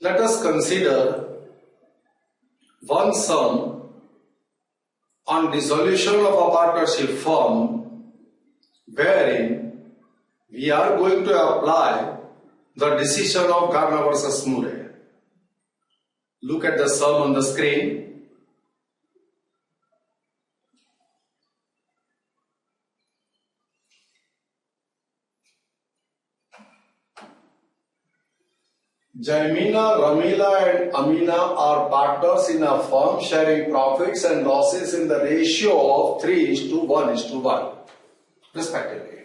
Let us consider one sum on dissolution of a partnership firm wherein we are going to apply the decision of Garner versus Murray. Look at the sum on the screen. Jaimina, Ramila and Amina are partners in a firm sharing profits and losses in the ratio of 3:1:1 respectively.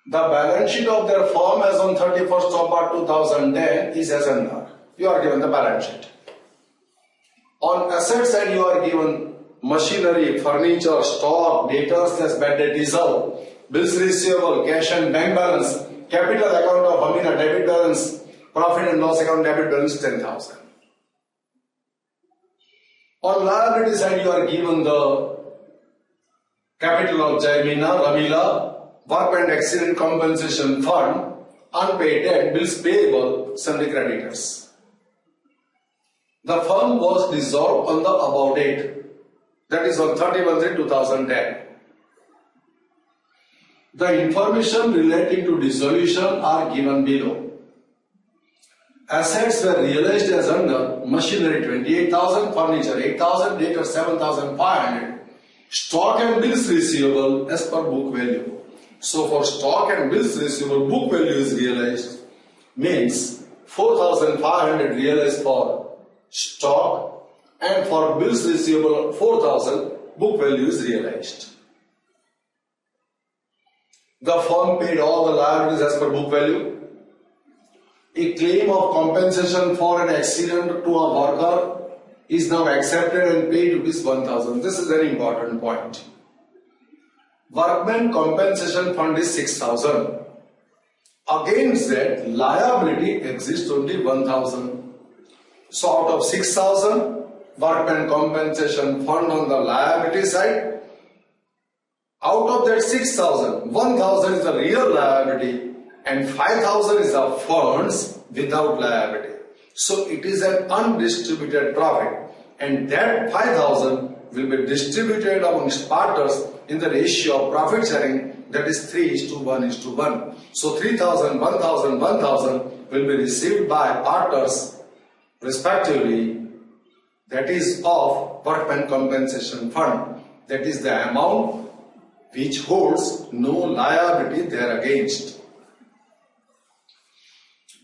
The balance sheet of their firm as on 31st of March 2010 is as under. You are given the balance sheet. On asset side you are given machinery, furniture, stock, debtors less bad debt reserve, bills receivable, cash and bank balance, capital account of Amina, debit balance, profit and loss account, debit balance 10,000. On liability side, you are given the capital of Jaimina, Ramila, work and accident compensation fund, unpaid debt, bills payable, sundry creditors. The firm was dissolved on the above date, that is on 31/3/2010. The information relating to dissolution are given below. Assets were realized as under machinery 28,000, furniture 8,000, debtors 7,500, stock and bills receivable as per book value. So for stock and bills receivable, book value is realized, means 4,500 realized for stock and for bills receivable 4,000 book value is realized. The firm paid all the liabilities as per book value. A claim of compensation for an accident to a worker is now accepted and paid ₹1,000. This is a very important point. Workman compensation fund is 6,000. Against that, liability exists only 1,000. So out of 6,000, workman compensation fund on the liability side, out of that 6,000, 1,000 is the real liability and 5,000 is the funds without liability. So it is an undistributed profit and that 5,000 will be distributed amongst partners in the ratio of profit sharing, that is 3:1:1. So 3,000, 1,000, 1,000 will be received by partners respectively, that is of workman compensation fund. That is the amount which holds no liability there against.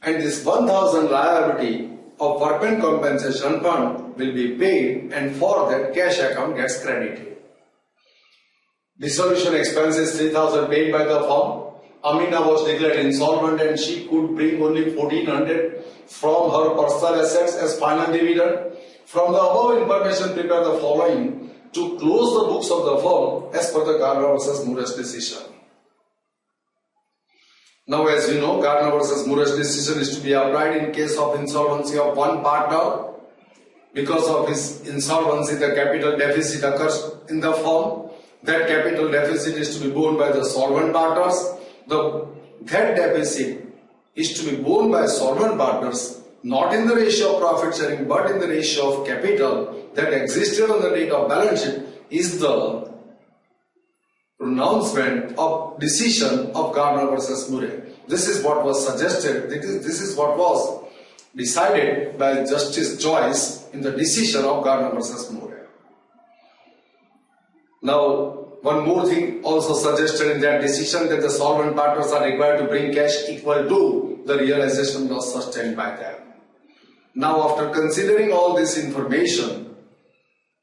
And this 1,000 liability of workman compensation fund will be paid and for that cash account gets credited. Dissolution expenses 3,000 paid by the firm. Amina was declared insolvent and she could bring only 1,400 from her personal assets as final dividend. From the above information, prepare the following to close the books of the firm as per the Garner versus Murray's decision. Now, as you know, Garner versus Murray's decision is to be applied in case of insolvency of one partner. Because of his insolvency, the capital deficit occurs in the firm. That capital deficit is to be borne by the solvent partners. That deficit is to be borne by solvent partners, not in the ratio of profit sharing, but in the ratio of capital that existed on the date of balance sheet, is the pronouncement of decision of Garner versus Murray. This is what was suggested, this is what was decided by Justice Joyce in the decision of Garner versus Murray. Now, one more thing also suggested in that decision, that the solvent partners are required to bring cash equal to the realization loss sustained by them. Now, after considering all this information,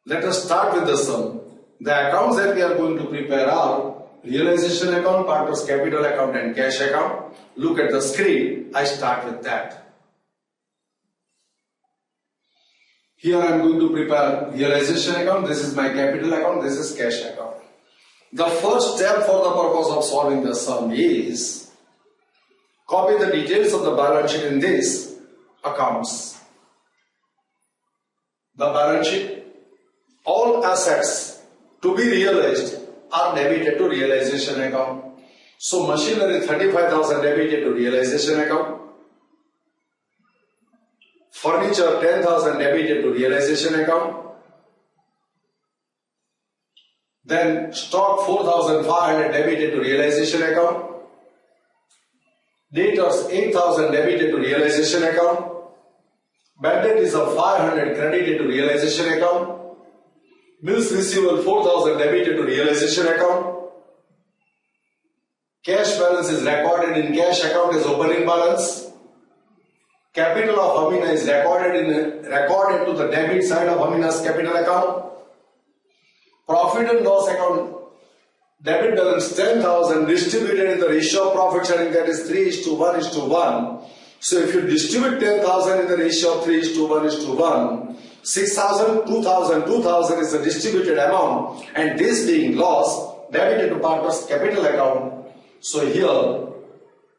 let us start with the sum. The accounts that we are going to prepare are realization account, partners capital account and cash account. Look at the screen, I start with that. Here I am going to prepare realization account, this is my capital account, this is cash account. The first step for the purpose of solving the sum is copy the details of the balance sheet in these accounts. The balance sheet, all assets to be realized are debited to realization account. So machinery 35,000 debited to realization account. Furniture 10,000 debited to realization account. Then stock 4,500 debited to realization account. Debtors 8,000 debited to realization account. Bad debt is of 500 credited to realization account. Bills receivable 4,000 debited to realization account. Cash balance is recorded in cash account as opening balance. Capital of Amina is recorded to the debit side of Amina's capital account. Profit and loss account debit balance 10,000 distributed in the ratio of profit sharing, that is 3:1:1. So if you distribute 10,000 in the ratio of 3:1:1, 6,000, 2,000, 2,000 is the distributed amount, and this being loss debited to partner's capital account. So here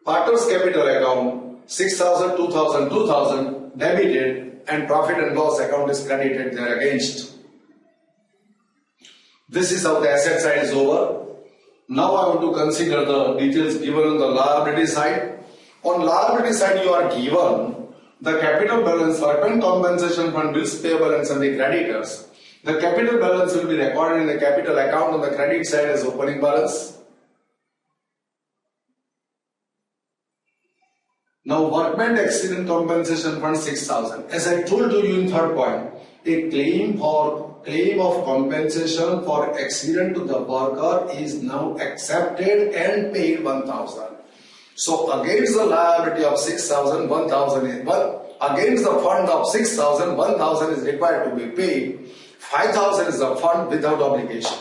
partner's capital account 6,000, 2,000, 2,000 debited, and profit and loss account is credited there against. This is how the asset side is over. Now I want to consider the details given on the liability side. On liability side, you are given the capital balance, workman compensation fund, bills payable and sundry creditors. The capital balance will be recorded in the capital account on the credit side as opening balance. Now workman accident compensation fund 6,000. As I told you in third point, a claim of compensation for accident to the worker is now accepted and paid 1,000. So against the liability of 6,000, 1,000 is against the fund of 6,000, 1,000 is required to be paid. 5,000 is the fund without obligation.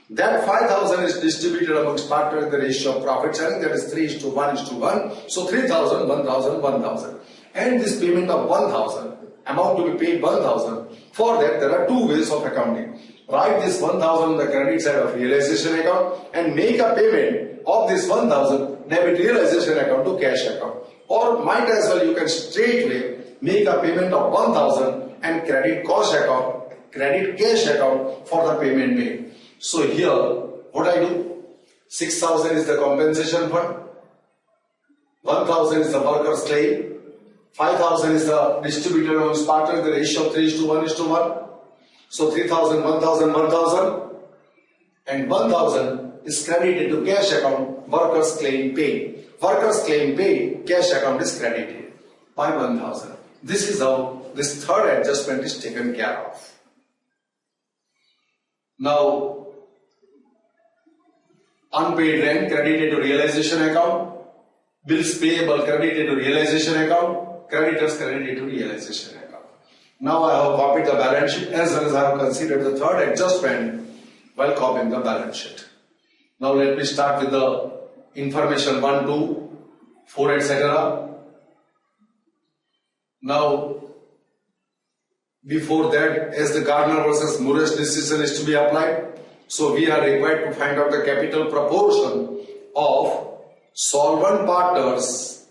That 5,000 is distributed amongst partners in the ratio of profit sharing, that is 3:1:1. So 3,000, 1,000, 1,000. And this payment of 1,000, amount to be paid 1,000. For that, there are two ways of accounting. Write this 1,000 on the credit side of realization account and make a payment of this 1,000 debit realization account to cash account. Or might as well you can straightway make a payment of 1,000 and credit cash account for the payment made. So here, what I do? 6,000 is the compensation fund, 1,000 is the worker's claim, 5,000 is the distributed amongst partners, the ratio of 3:1:1. So 3,000, 1,000, 1,000, and 1,000 is credited to cash account, worker's claim paid. Worker's claim paid, cash account is credited by 1,000. This is how this third adjustment is taken care of. Now, unpaid rent credited to realization account, bills payable credited to realization account, creditors credited to realization account. Now I have copied the balance sheet as well as I have considered the third adjustment while copying the balance sheet. Now let me start with the information 1, 2, 4, etc. Now before that, as the Garner versus Morris decision is to be applied, so we are required to find out the capital proportion of solvent partners,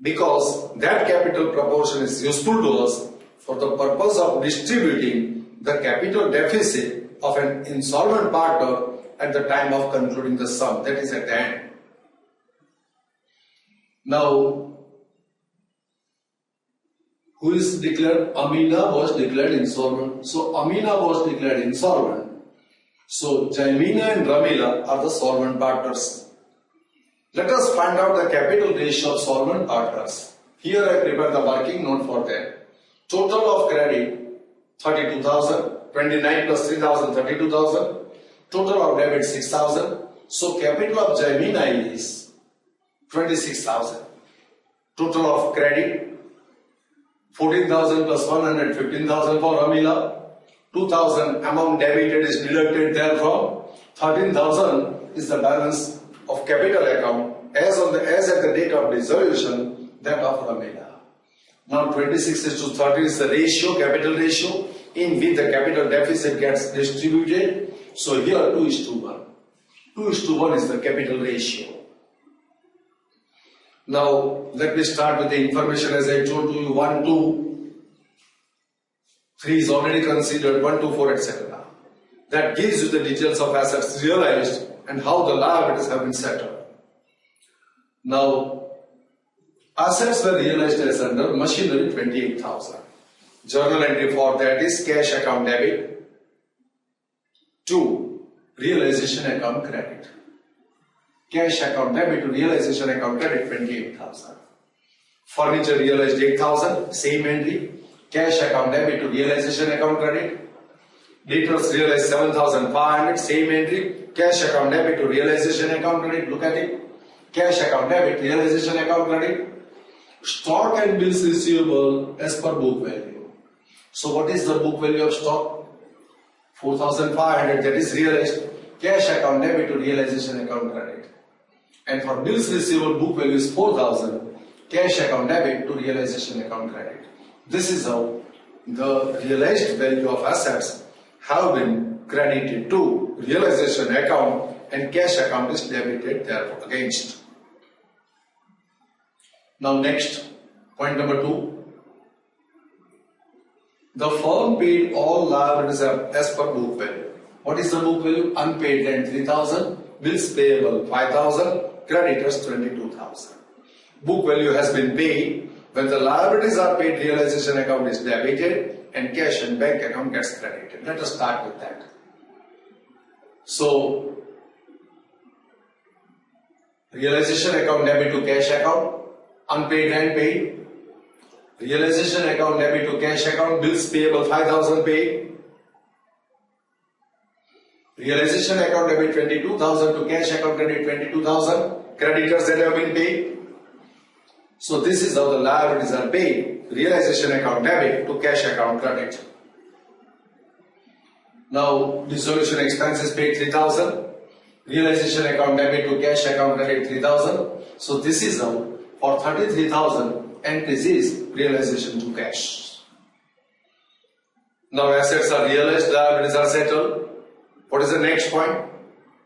because that capital proportion is useful to us for the purpose of distributing the capital deficit of an insolvent partner at the time of concluding the sum, that is at the end. Now, who is declared? Amina was declared insolvent. So Amina was declared insolvent. So Jaimina and Ramila are the solvent partners. Let us find out the capital ratio of solvent partners. Here I prepare the working note for that. Total of credit 32,000, 29 plus 3,000, 32,000. Total of debit 6,000. So capital of Jaimina is 26,000. Total of credit 14,000 plus 100, 15,000 for Ramila. 2,000 amount debited is deducted therefrom. 13,000 is the balance of capital account as at the date of dissolution, that of Ramila. Now 26:30 is the ratio, capital ratio, in which the capital deficit gets distributed. So here 2:1. 2:1 is the capital ratio. Now let me start with the information as I told you. 1, 2, 3 is already considered, 1, 2, 4, etc. That gives you the details of assets realized and how the liabilities have been settled. Now Assets were realized as under machinery 28,000. Journal entry for that is cash account debit to realization account credit. Cash account debit to realization account credit 28,000. Furniture realized 8,000, same entry. Cash account debit to realization account credit. Debtors realized 7,500, same entry. Cash account debit to realization account credit. Look at it. Cash account debit, realization account credit. Stock and bills receivable as per book value. So what is the book value of stock? 4,500, that is realized. Cash account debit to realization account credit. And for bills receivable, book value is 4,000. Cash account debit to realization account credit. This is how the realized value of assets have been credited to realization account and cash account is debited therefore against. Now next, point number 2. The firm paid all liabilities as per book value. What is the book value? Unpaid rent 3,000, bills payable 5,000, creditors 22,000. Book value has been paid. When the liabilities are paid, realization account is debited and cash and bank account gets credited. Let us start with that. So, realization account debit to cash account, unpaid rent paid, realization account debit to cash account, bills payable 5,000 paid, realization account debit 22,000 to cash account credit 22,000, creditors that have been paid. So this is how the liabilities are paid, realization account debit to cash account credit. Now dissolution expenses paid 3,000, realization account debit to cash account credit 3,000. So this is how for 33,000 entries is realization to cash. Now assets are realized, liabilities are settled. What is the next point?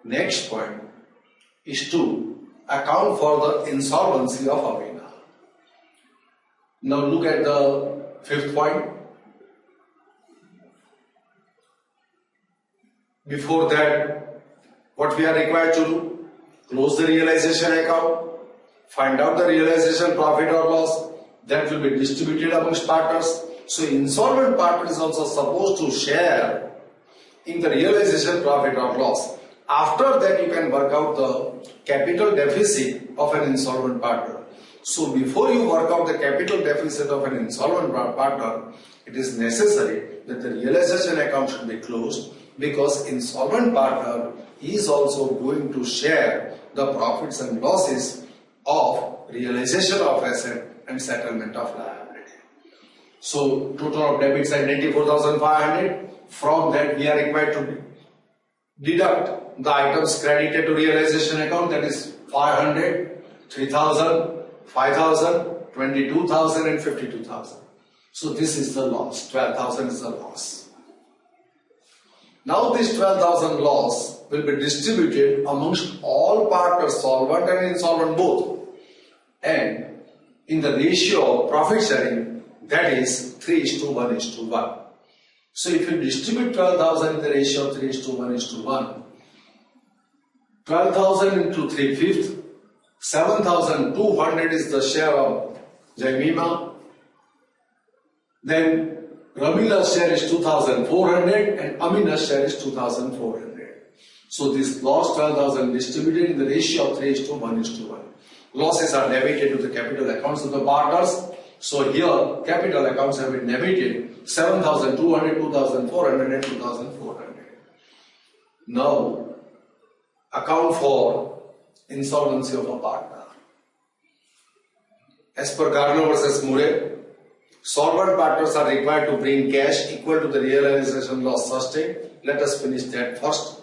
Next point is to account for the insolvency of Amina. Now look at the 5th point. Before that, what we are required to do? Close the realization account, find out the realization profit or loss, that will be distributed amongst partners. So insolvent partner is also supposed to share in the realization profit or loss. After that you can work out the capital deficit of an insolvent partner. So before you work out the capital deficit of an insolvent partner, it is necessary that the realization account should be closed, because insolvent partner is also going to share the profits and losses of realization of asset and settlement of liability. So total of debits are 94,500. From that we are required to deduct the items credited to realization account, that is 500, 3,000, 5,000, 22,000 and 52,000. So this is the loss, 12,000 is the loss. Now this 12,000 loss will be distributed amongst all partners, solvent and insolvent both, and in the ratio of profit sharing, that is 3:1:1. So if you distribute 12,000 in the ratio of 3:1:1, 12,000 into 3/5, 7,200 is the share of Jaimima. Then Ramila's share is 2,400 and Amina's share is 2,400. So this loss 12,000 distributed in the ratio of 3:1:1. Losses are debited to the capital accounts of the partners. So here capital accounts have been debited 7,200, 2,400 and 2,400. Now account for insolvency of a partner. As per Garner versus Murray, solvent partners are required to bring cash equal to the realization loss sustained. Let us finish that first.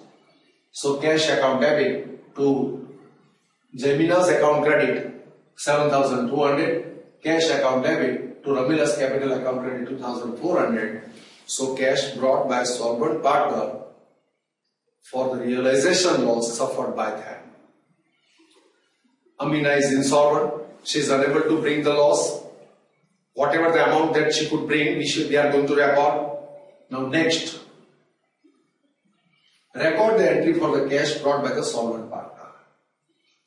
So cash account debit to Jamina's account credit 7,200, cash account debit to Ramila's capital account credit 2,400. So cash brought by solvent partner for the realization loss suffered by them. Amina is insolvent, she is unable to bring the loss. Whatever the amount that she could bring, we are going to record. Now next, record the entry for the cash brought by the solvent partner.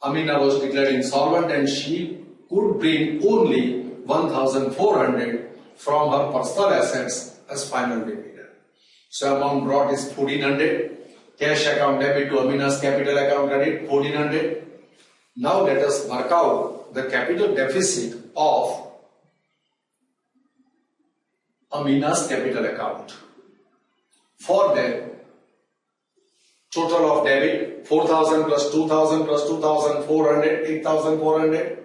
Amina was declared insolvent and she could bring only 1,400 from her personal assets as final dividend. So amount brought is 1,400. Cash account debit to Amina's capital account credit 1,400. Now let us work out the capital deficit of Amina's capital account. For that, total of debit 4,000 plus 2,000 plus 2,400, 8,400.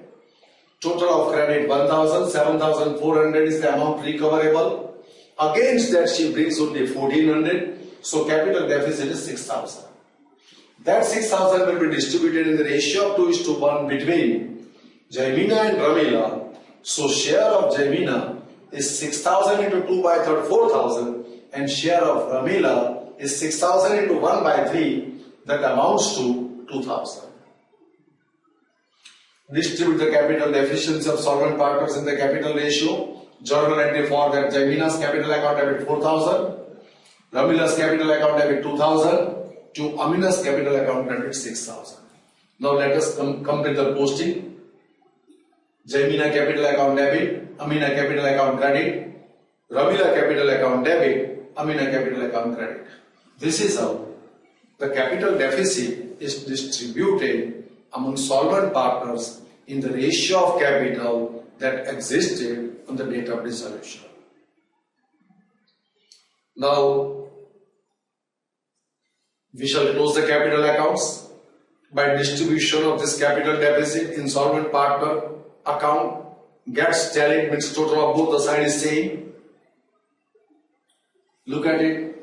Total of credit 1,000, 7,400 is the amount recoverable. Against that she brings only 1,400. So capital deficit is 6,000. That 6,000 will be distributed in the ratio of 2:1 between Jaimina and Ramila. So share of Jaimina is 6,000 into 2 by 3, 4,000, and share of Ramila is 6,000 into 1 by 3, that amounts to 2,000. Distribute the capital deficiency of solvent partners in the capital ratio. Journal entry for that: Jaimina's capital account debit 4,000, Ramila's capital account debit 2,000, to Amina's capital account credit 6,000. Now let us complete the posting. Jaimina capital account debit, Amina capital account credit, Ramila capital account debit, Amina capital account credit. This is how the capital deficit is distributed among solvent partners in the ratio of capital that existed on the date of dissolution. Now we shall close the capital accounts by distribution of this capital deficit in solvent partner account. Gets tallied, means total of both the sides is same. Look at it.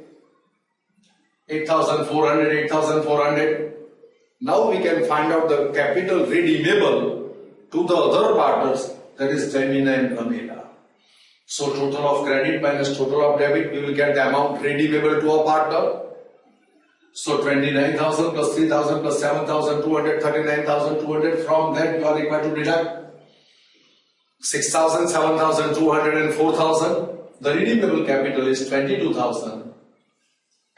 8,400, 8,400. Now we can find out the capital redeemable to the other partners, that is Jaimina and Ramila. So total of credit minus total of debit, we will get the amount redeemable to a partner. So 29,000 plus 3,000 plus 7,200, 39,200. From that you are required to deduct 6,000, 7,200 and 4,000. The redeemable capital is 22,000,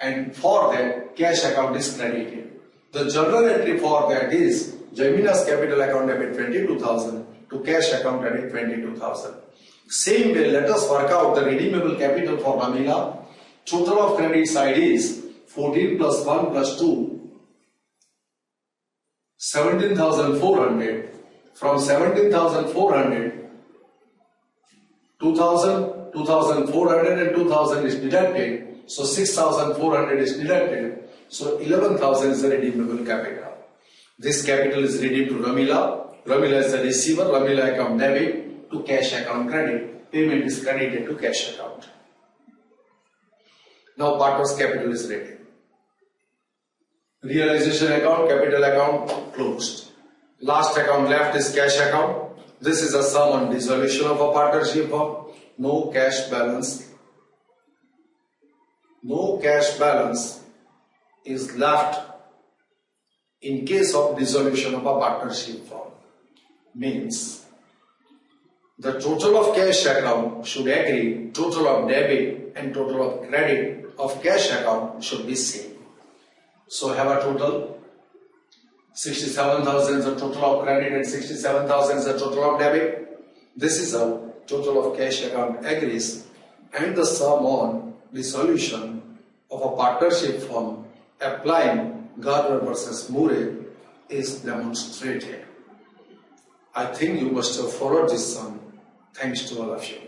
and for that cash account is credited. The journal entry for that is Jaimina's capital account debit 22,000 to cash account credit 22,000. Same way, let us work out the redeemable capital for Ramila. Total of credit side is 14 plus 1 plus 2, 17,400. From 17,400, 2,000, 2,400 and 2,000 is deducted. So 6,400 is deducted. So 11,000 is the redeemable capital. This capital is redeemed to Ramila. Ramila is the receiver. Ramila account debit to cash account credit. Payment is credited to cash account. Now partner's capital is ready. Realization account, capital account closed. Last account left is cash account. This is a sum on dissolution of a partnership firm. No cash balance. No cash balance is left in case of dissolution of a partnership firm. Means the total of cash account should agree, total of debit and total of credit of cash account should be same. So have a total 67,000 is the total of credit and 67,000 is the total of debit. This is how total of cash account agrees, and the sum on dissolution of a partnership firm applying Garner versus Murray is demonstrated. I think you must have followed this sum. Thanks to all of you.